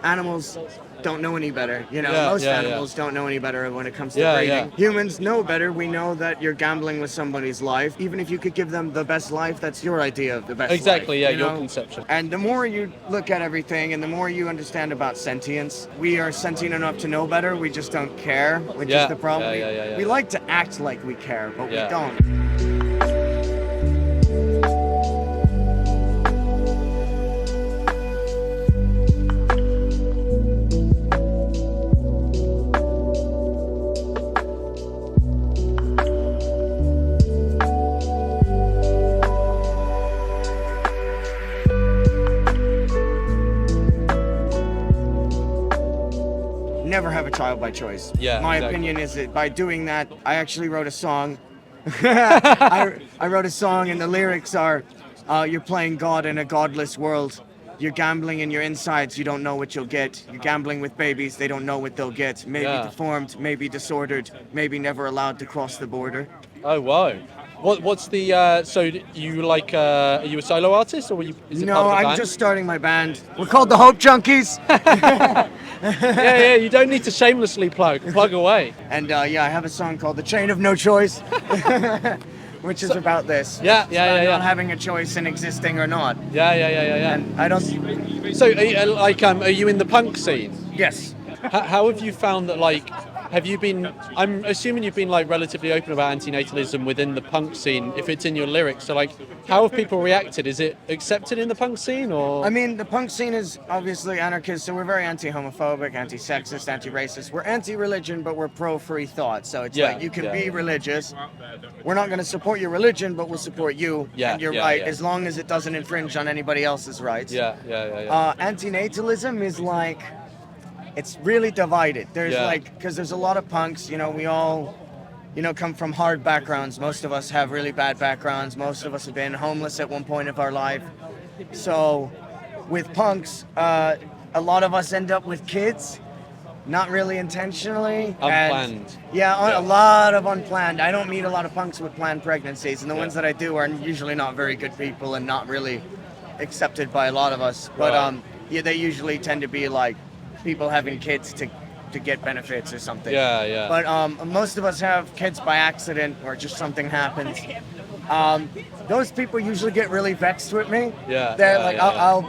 Animals don't know any better. Yeah, Most yeah, animals don't know any better when it comes to Yeah, breeding. yeah. Humans know better. We know that you're gambling with somebody's life. Even if you could give them the best life, that's your idea of the best Exactly, life. yeah, you your know? conception. And the more you look at everything and the more you understand about sentience, we are sentient enough to know better. We just don't care, which Yeah, is the problem. yeah. We like to act like we care, but Yeah. we don't. Never have a child by choice. Yeah, My exactly. opinion is that by doing that, I actually wrote a song. I wrote a song, and the lyrics are, "You're playing God in a godless world. You're gambling in your insides. You don't know what you'll get. You're gambling with babies. They don't know what they'll get. Maybe Yeah. deformed, maybe disordered, maybe never allowed to cross the border." Oh wow. What's the so you like are you a solo artist or is it No, part of a I'm band? just starting my band. We're called the Hope Junkies. yeah, you don't need to shamelessly plug away. And yeah, I have a song called "The Chain of No Choice," which is about this. Yeah, It's yeah, about yeah, not yeah. having a choice in existing or not. Yeah. And I don't. So are you in the punk scene? Yes. How have you found that have you been I'm assuming you've been relatively open about anti-natalism within the punk scene if it's in your lyrics, so how have people reacted? Is it accepted in the punk scene or I mean, the punk scene is obviously anarchist, so we're very anti-homophobic, anti-sexist, anti-racist. We're anti-religion, but we're pro-free thought. So it's Yeah, like you can yeah. be religious. We're not going to support your religion, but we'll support you Yeah, and your yeah, right, yeah. as long as it doesn't infringe on anybody else's rights. yeah. Anti-natalism is it's really divided. There's Yeah. because there's a lot of punks, we all, come from hard backgrounds. Most of us have really bad backgrounds. Most of us have been homeless at one point of our life. So with punks, a lot of us end up with kids, not really intentionally. Unplanned. A lot of unplanned. I don't meet a lot of punks with planned pregnancies, and the ones that I do are usually not very good people and not really accepted by a lot of us. But Right. they usually tend to be people having kids to get benefits or something. Yeah. But most of us have kids by accident or just something happens. Those people usually get really vexed with me. Yeah, They're yeah, like, yeah,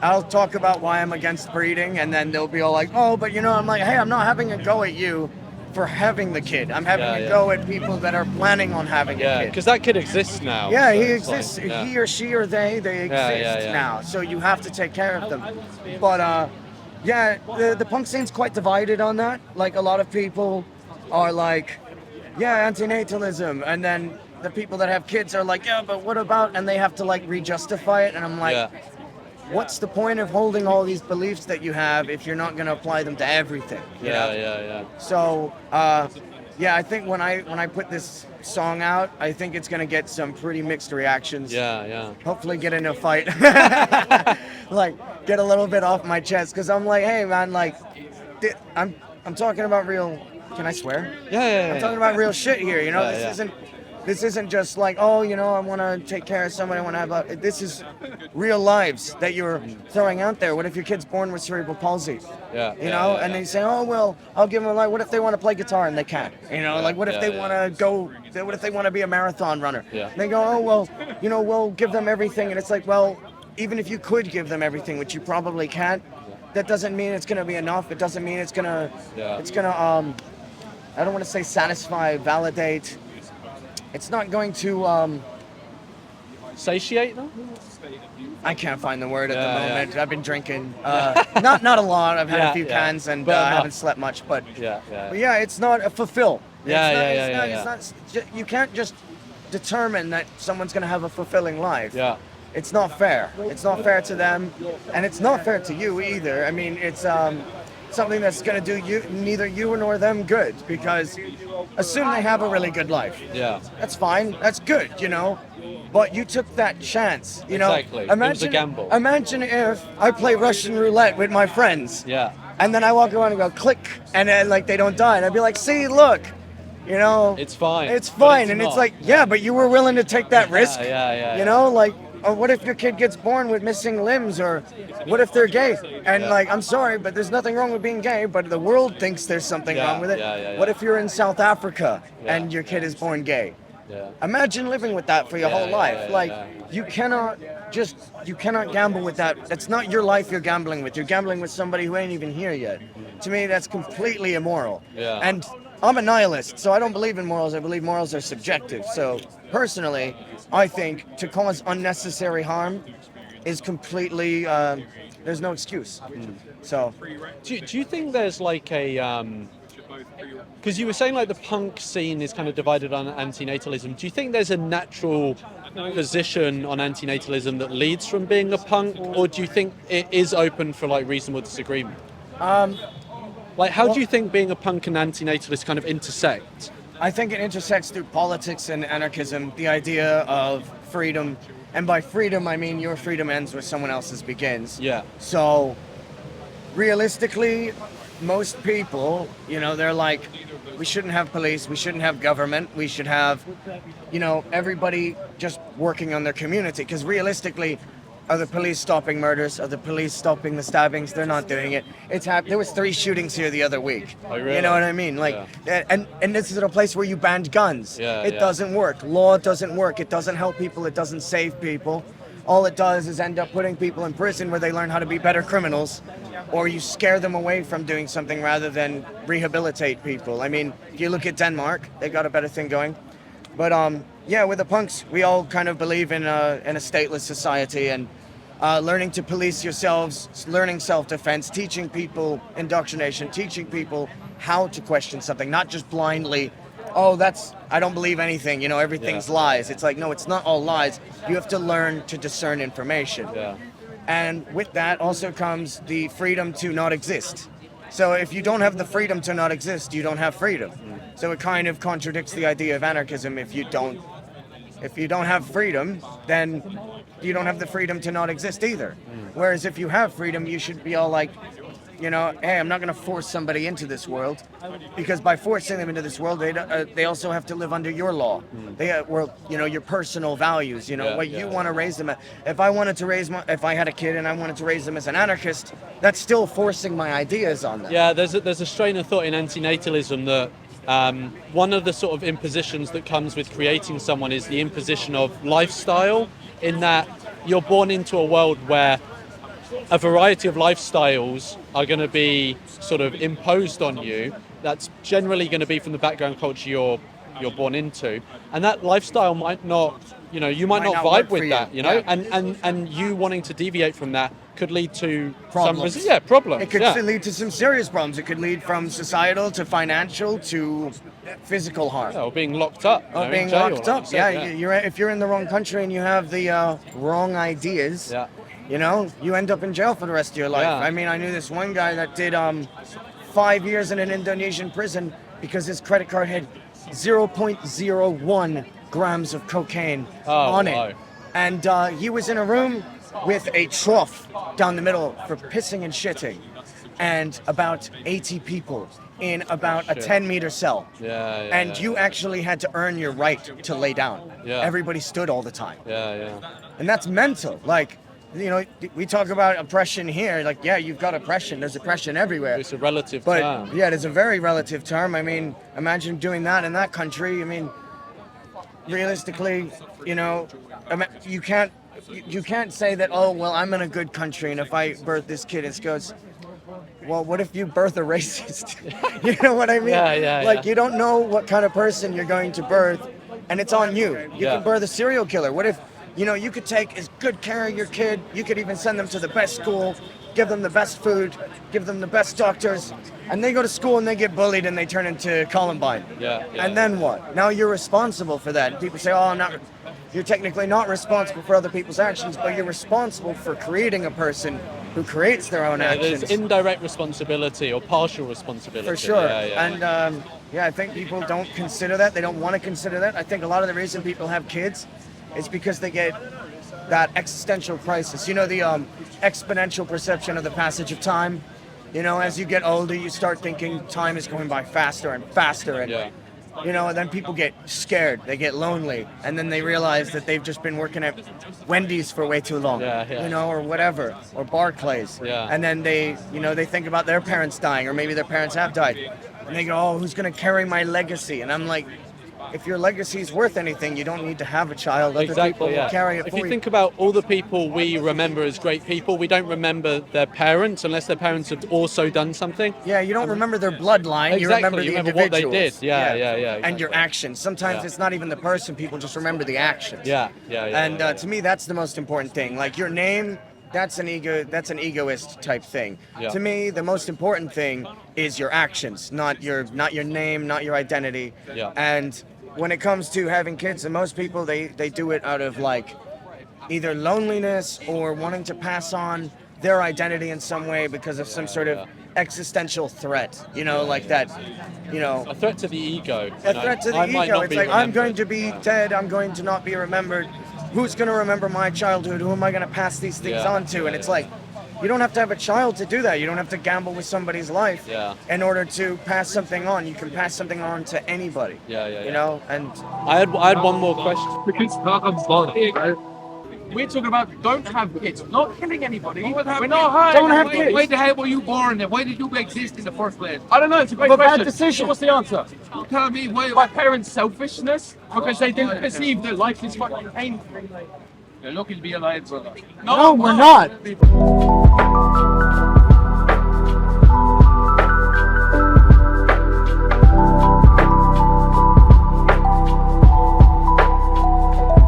I'll talk about why I'm against breeding, and then they'll be all like, "Oh, but I'm like, hey, I'm not having a go at you for having the kid. I'm having a go at people that are planning on having a kid." Because that kid exists now. Yeah, so he it's exists. like, yeah. He or she or they exist yeah. now. So you have to take care of them. But the punk scene's quite divided on that. Like, a lot of people are like, yeah, anti-natalism, and then the people that have kids are like, yeah, but what about? And they have to re-justify it, and I'm like, Yeah. what's the point of holding all these beliefs that you have if you're not going to apply them to everything? you know? Yeah. So, I think when I put this song out, I think it's gonna get some pretty mixed reactions. Yeah. Hopefully, get in a fight, get a little bit off my chest, because I'm like, hey man, I'm talking about real. Can I swear? Yeah. I'm talking about real shit here. Yeah, This isn't just like, oh, I want to take care of somebody. I want to have this is real lives that you're throwing out there. What if your kid's born with cerebral palsy? And they say, oh, well, I'll give them what if they want to play guitar and they can't? What if they want to go, what if they want to be a marathon runner? Yeah. And they go, oh, well, we'll give them everything. And it's like, well, even if you could give them everything, which you probably can't, that doesn't mean it's going to be enough. It doesn't mean it's going to, I don't want to say satisfy, validate. It's not going to satiate them? I can't find the word at the Yeah. moment. I've been drinking, not a lot. I've had a few cans and But I enough. haven't slept much. But Yeah. it's not a fulfill. Yeah. It's not. You can't just determine that someone's going to have a fulfilling life. Yeah. It's not fair. It's not fair to them, and it's not fair to you either. I mean, it's something that's going to do neither you nor them good, because assume they have a really good life. Yeah. That's fine. That's good, But you took that chance, Exactly. It was a gamble. Imagine if I play Russian roulette with my friends. Yeah. And then I walk around and go click, and then they don't die, and I'd be like, see, look, It's fine. It's But fine, it's and not. it's like, yeah, but you were willing to take that risk. Yeah. You know, what if your kid gets born with missing limbs, or what if they're gay? And like, I'm sorry, but there's nothing wrong with being gay, but the world thinks there's something wrong with it. What if you're in South Africa and your kid is born gay? Imagine living with that for your whole life. You cannot gamble with that. That's not your life you're gambling with. You're gambling with somebody who ain't even here yet. To me, that's completely immoral. And I'm a nihilist, so I don't believe in morals. I believe morals are subjective. So personally, I think to cause unnecessary harm is completely, there's no excuse. So, do you think there's like a, because you were saying like the punk scene is kind of divided on antinatalism. Do you think there's a natural position on antinatalism that leads from being a punk, or do you think it is open for like reasonable disagreement? Like, how do you think being a punk and antinatalist kind of intersect? I think it intersects through politics and anarchism, the idea of freedom. And by freedom, I mean your freedom ends where someone else's begins. So, realistically, most people, they're like, we shouldn't have police, we shouldn't have government, we should have, everybody just working on their community. Because realistically, are the police stopping murders? Are the police stopping the stabbings? They're not doing it. There was 3 shootings here the other week. Oh, really? You know what I mean? And this is a place where you banned guns. It doesn't work. Law doesn't work. It doesn't help people. It doesn't save people. All it does is end up putting people in prison where they learn how to be better criminals, or you scare them away from doing something rather than rehabilitate people. I mean, if you look at Denmark, they got a better thing going. But with the punks, we all kind of believe in a stateless society, and learning to police yourselves, learning self-defense, teaching people indoctrination, teaching people how to question something, not just blindly, I don't believe anything, everything's lies. It's like, no, it's not all lies. You have to learn to discern information. And with that also comes the freedom to not exist. So if you don't have the freedom to not exist, you don't have freedom. So it kind of contradicts the idea of anarchism. If you don't have freedom, then you don't have the freedom to not exist either. Whereas if you have freedom, you should be all like, hey, I'm not going to force somebody into this world, because by forcing them into this world, they also have to live under your law. Your personal values, you want to raise them. If I had a kid and I wanted to raise them as an anarchist, that's still forcing my ideas on them. Yeah, there's a strain of thought in antinatalism that one of the sort of impositions that comes with creating someone is the imposition of lifestyle, in that you're born into a world where a variety of lifestyles are going to be sort of imposed on you. That's generally going to be from the background culture you're born into, and that lifestyle might not, you might not vibe with that, and you wanting to deviate from that could lead to problems. Problems. It could lead to some serious problems. It could lead from societal to financial to physical harm. Or being locked up. Being locked up. If you're in the wrong country and you have the wrong ideas. You end up in jail for the rest of your life. I mean, I knew this one guy that did 5 years in an Indonesian prison because his credit card had 0.01 grams of cocaine on it. And he was in a room with a trough down the middle for pissing and shitting, and about 80 people in about a 10-meter cell. And you actually had to earn your right to lay down. Everybody stood all the time. And that's mental. Like, we talk about oppression here. Like, you've got oppression. There's oppression everywhere. It's a relative term. Yeah, it is a very relative term. I mean, imagine doing that in that country. I mean, realistically, you can't say that, I'm in a good country, and if I birth this kid, it goes, well, what if you birth a racist? You know what I mean? You don't know what kind of person you're going to birth, and it's on you. You can birth a serial killer. What if, you could take as good care of your kid, you could even send them to the best school, give them the best food, give them the best doctors, and they go to school and they get bullied and they turn into Columbine. And then what? Now you're responsible for that. And people say, you're technically not responsible for other people's actions, but you're responsible for creating a person who creates their own actions. There's indirect responsibility or partial responsibility. For sure. And I think people don't consider that. They don't want to consider that. I think a lot of the reason people have kids is because they get that existential crisis. The exponential perception of the passage of time. As you get older, you start thinking time is going by faster and faster. And You know, and then people get scared, they get lonely, and then they realize that they've just been working at Wendy's for way too long, you know, or whatever, or Barclays. And then they, you know, they think about their parents dying, or maybe their parents have died, and they go, oh, who's going to carry my legacy? And I'm like, if your legacy is worth anything, you don't need to have a child. Other people will carry it if for you think about all the people we remember as great people, we don't remember their parents unless their parents have also done something. Yeah, you don't remember their bloodline. Exactly. You remember the individuals. What they did. Yeah. Exactly. And your actions. Sometimes it's not even the person. People just remember the actions. And to me, that's the most important thing. Like your name, that's an egoist type thing. To me, the most important thing is your actions, not your name, not your identity. And when it comes to having kids, and most people, they do it out of like either loneliness or wanting to pass on their identity in some way because of some sort of existential threat, you know, like that, you know. A threat to the ego. A threat to the ego. It's like, I'm going to be dead, I'm going to not be remembered. Who's going to remember my childhood? Who am I going to pass these things on to? And it's like, you don't have to have a child to do that. You don't have to gamble with somebody's life in order to pass something on. You can pass something on to anybody. You know, and I had one more question. We're talking about don't have kids, not killing anybody. We're not don't have kids. Why the hell were you born and why did you exist in the first place? I don't know, it's a great question. Bad decision. What's the answer? You tell me why My parents' selfishness, because they didn't perceive that life is fucking painful. you're lucky to be alive, brother. no, we're not.